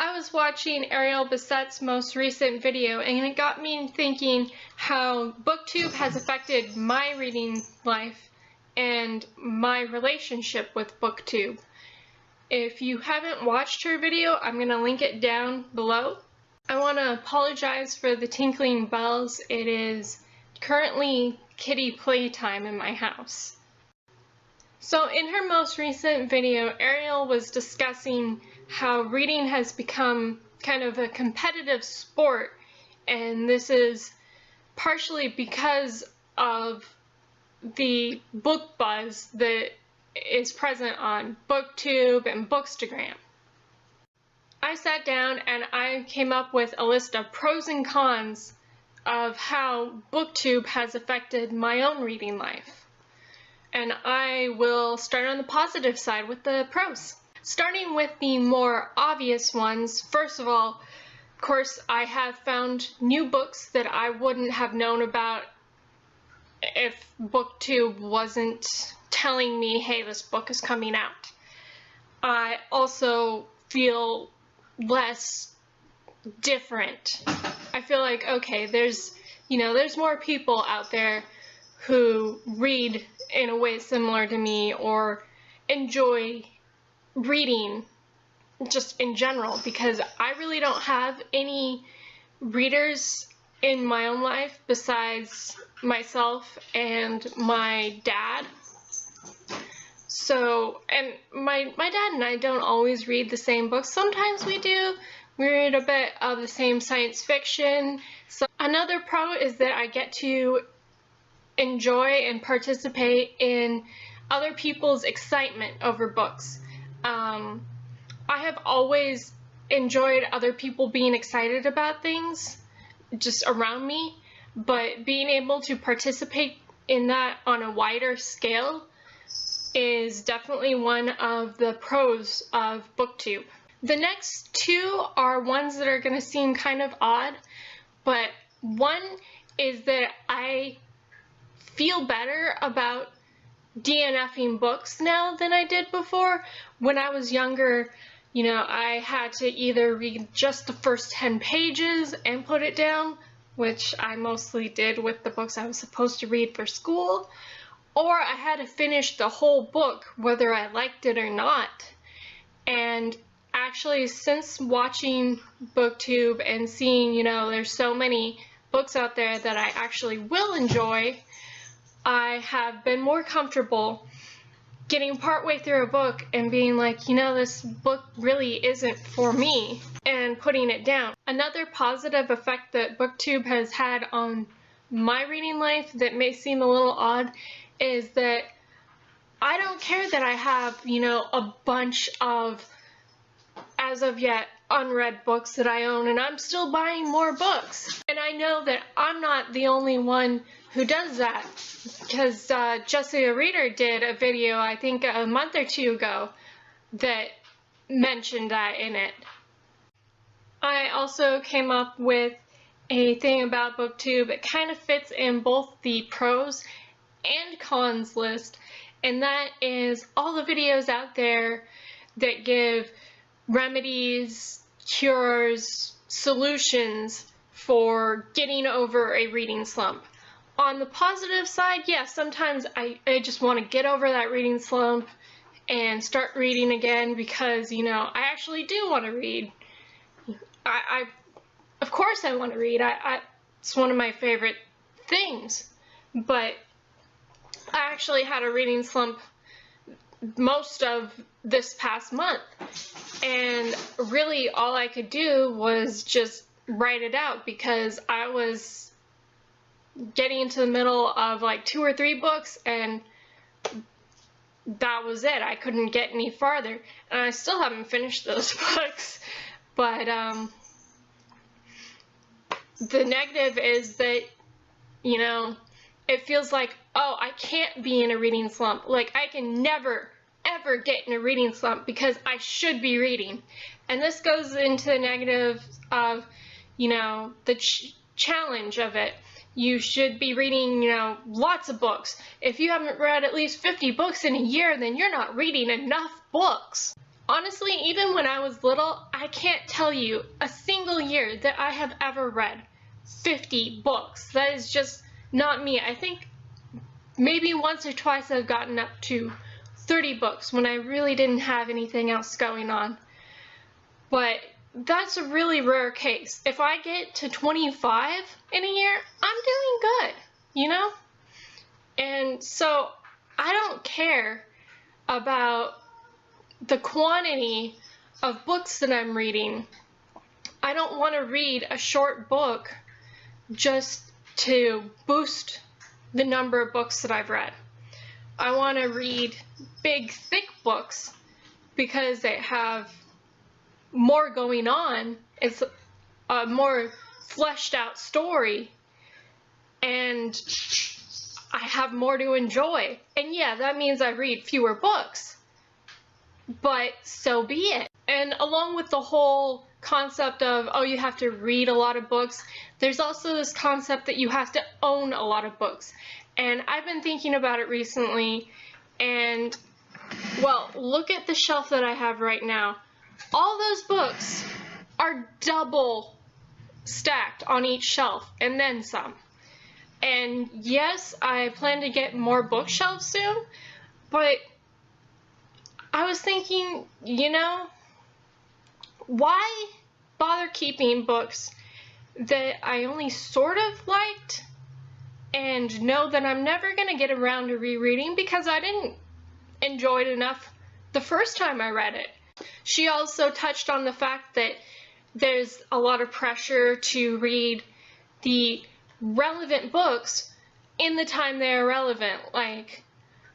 I was watching Ariel Bissette's most recent video, and it got me thinking how Booktube has affected my reading life and my relationship with Booktube. If you haven't watched her video, I'm going to link it down below. I want to apologize for the tinkling bells. It is currently kitty playtime in my house. So in her most recent video, Ariel was discussing how reading has become kind of a competitive sport, and this is partially because of the book buzz that is present on Booktube and Bookstagram. I sat down and I came up with a list of pros and cons of how Booktube has affected my own reading life. And I will start on the positive side with the pros. Starting with the more obvious ones, first of all, of course, I have found new books that I wouldn't have known about if Booktube wasn't telling me, hey, this book is coming out. I also feel less different. I feel like, okay, there's more people out there who read in a way similar to me or enjoy reading just in general, because I really don't have any readers in my own life besides myself and my dad. So, and my dad and I don't always read the same books. Sometimes we do. We read a bit of the same science fiction. So another pro is that I get to enjoy and participate in other people's excitement over books. I have always enjoyed other people being excited about things just around me, but being able to participate in that on a wider scale is definitely one of the pros of Booktube. The next two are ones that are going to seem kind of odd, but one is that I feel better about DNFing books now than I did before. When I was younger, I had to either read just the first 10 pages and put it down, which I mostly did with the books I was supposed to read for school, or I had to finish the whole book whether I liked it or not. And actually, since watching Booktube and seeing, there's so many books out there that I actually will enjoy, I have been more comfortable getting partway through a book and being like, this book really isn't for me, and putting it down. Another positive effect that Booktube has had on my reading life that may seem a little odd is that I don't care that I have, a bunch of, as of yet, unread books that I own, and I'm still buying more books. And I know that I'm not the only one who does that, because Jessica Reader did a video, I think a month or two ago, that mentioned that in it. I also came up with a thing about Booktube. It kind of fits in both the pros and cons list, and that is all the videos out there that give remedies, cures, solutions for getting over a reading slump. On the positive side, yes, sometimes I just want to get over that reading slump and start reading again because, I actually do want to read. Of course I want to read. It's one of my favorite things. But I actually had a reading slump most of this past month. And really all I could do was just write it out because I was getting into the middle of like 2 or 3 books, and that was it. I couldn't get any farther, and I still haven't finished those books. But the negative is that, it feels like, oh, I can't be in a reading slump. Like, I can never, ever get in a reading slump because I should be reading. And this goes into the negative of, the challenge of it. You should be reading, lots of books. If you haven't read at least 50 books in a year, then you're not reading enough books. Honestly, even when I was little, I can't tell you a single year that I have ever read 50 books. That is just not me. I think maybe once or twice I've gotten up to 30 books when I really didn't have anything else going on. But that's a really rare case. If I get to 25 in a year, I'm doing good, you know? And so I don't care about the quantity of books that I'm reading. I don't want to read a short book just to boost the number of books that I've read. I want to read big, thick books because they have more going on. It's a more fleshed out story, and I have more to enjoy. And yeah, that means I read fewer books, but so be it. And along with the whole concept of, oh, you have to read a lot of books, there's also this concept that you have to own a lot of books. And I've been thinking about it recently, and well, look at the shelf that I have right now. All those books are double stacked on each shelf, and then some. And yes, I plan to get more bookshelves soon, but I was thinking, you know, why bother keeping books that I only sort of liked and know that I'm never going to get around to rereading because I didn't enjoy it enough the first time I read it. She also touched on the fact that there's a lot of pressure to read the relevant books in the time they're relevant. Like,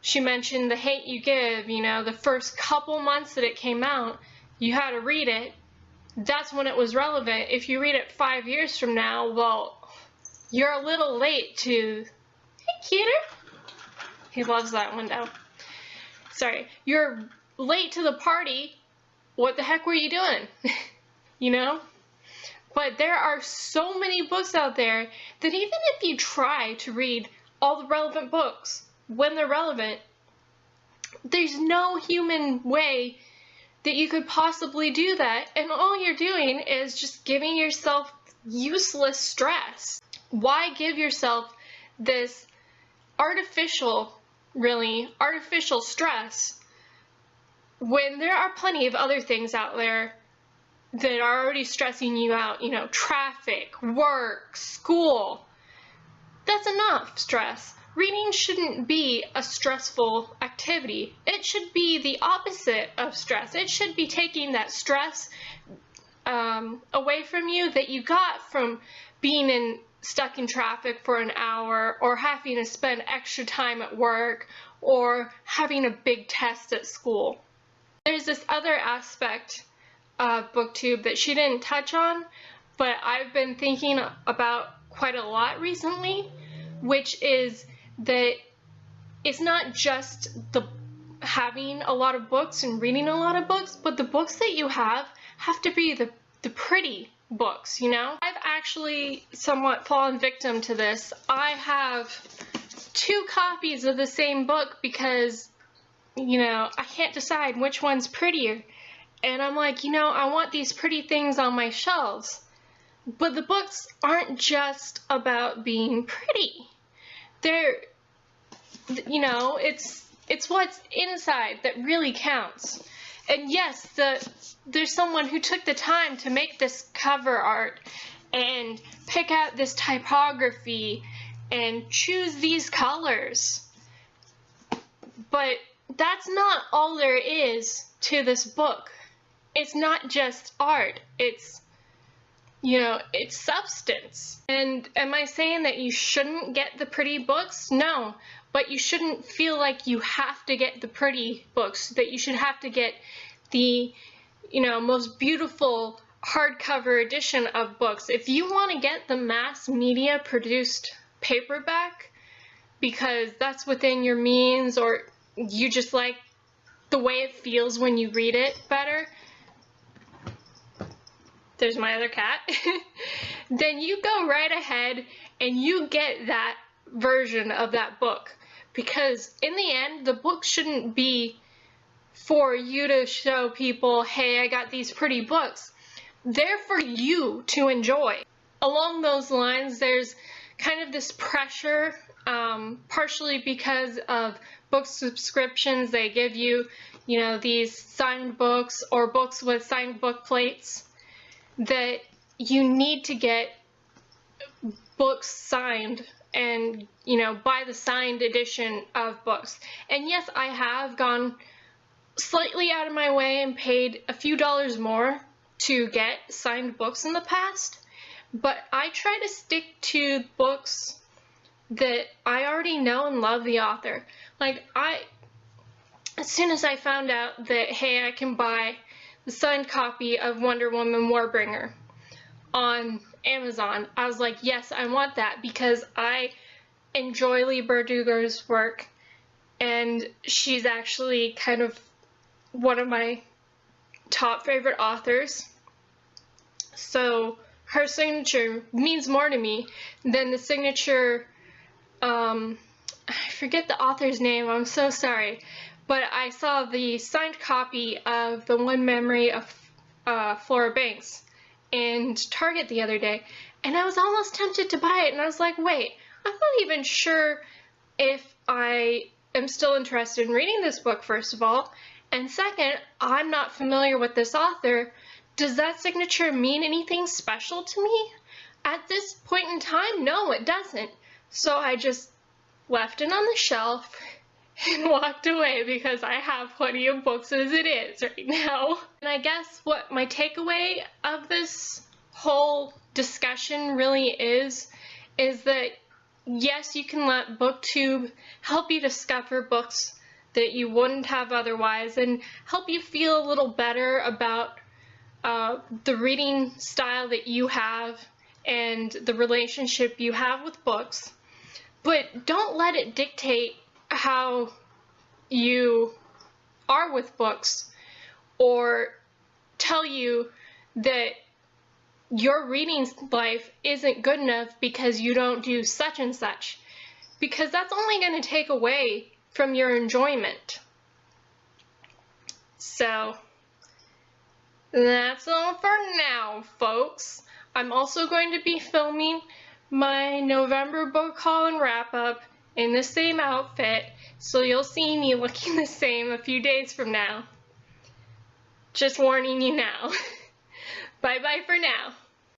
she mentioned The Hate U Give, you know, the first couple months that it came out, you had to read it. That's when it was relevant. If you read it 5 years from now, well, you're a little late to... Hey, Cuter! He loves that window. Sorry. You're late to the party. What the heck were you doing? You know? But there are so many books out there that even if you try to read all the relevant books when they're relevant, there's no human way that you could possibly do that, and all you're doing is just giving yourself useless stress. Why give yourself this artificial stress when there are plenty of other things out there that are already stressing you out? You know, traffic, work, school. That's enough stress. Reading shouldn't be a stressful activity. It should be the opposite of stress. It should be taking that stress away from you that you got from being stuck in traffic for an hour, or having to spend extra time at work, or having a big test at school. There's this other aspect of Booktube that she didn't touch on, but I've been thinking about quite a lot recently, which is that it's not just the having a lot of books and reading a lot of books, but the books that you have to be the pretty books, you know? I've actually somewhat fallen victim to this. I have 2 copies of the same book because, you know, I can't decide which one's prettier. And I'm like, you know, I want these pretty things on my shelves. But the books aren't just about being pretty. They're, you know, it's what's inside that really counts. And yes, there's someone who took the time to make this cover art and pick out this typography and choose these colors. But that's not all there is to this book. It's not just art. It's, you know, it's substance. And am I saying that you shouldn't get the pretty books? No, but you shouldn't feel like you have to get the pretty books, that you should have to get the, you know, most beautiful hardcover edition of books. If you want to get the mass media produced paperback because that's within your means, or you just like the way it feels when you read it better, there's my other cat, then you go right ahead and you get that version of that book. Because in the end, the book shouldn't be for you to show people, hey, I got these pretty books. They're for you to enjoy. Along those lines, there's kind of this pressure, partially because of book subscriptions. They give you, you know, these signed books or books with signed book plates, that you need to get books signed and, you know, buy the signed edition of books. And yes, I have gone slightly out of my way and paid a few dollars more to get signed books in the past, but I try to stick to books that I already know and love the author. Like, as soon as I found out that, hey, I can buy the signed copy of Wonder Woman Warbringer on Amazon, I was like, yes, I want that, because I enjoy Leigh Bardugo's work, and she's actually kind of one of my top favorite authors. So her signature means more to me than the signature, I forget the author's name, I'm so sorry, but I saw the signed copy of The One Memory of Flora Banks in Target the other day, and I was almost tempted to buy it, and I was like, wait, I'm not even sure if I am still interested in reading this book, first of all, and second, I'm not familiar with this author. Does that signature mean anything special to me? At this point in time, no, it doesn't. So I just left it on the shelf and walked away, because I have plenty of books as it is right now. And I guess what my takeaway of this whole discussion really is that yes, you can let Booktube help you discover books that you wouldn't have otherwise, and help you feel a little better about the reading style that you have and the relationship you have with books. But don't let it dictate how you are with books, or tell you that your reading life isn't good enough because you don't do such and such, because that's only going to take away from your enjoyment. So that's all for now, folks. I'm also going to be filming my November book haul and wrap up in the same outfit, so you'll see me looking the same a few days from now. Just warning you now. Bye bye for now.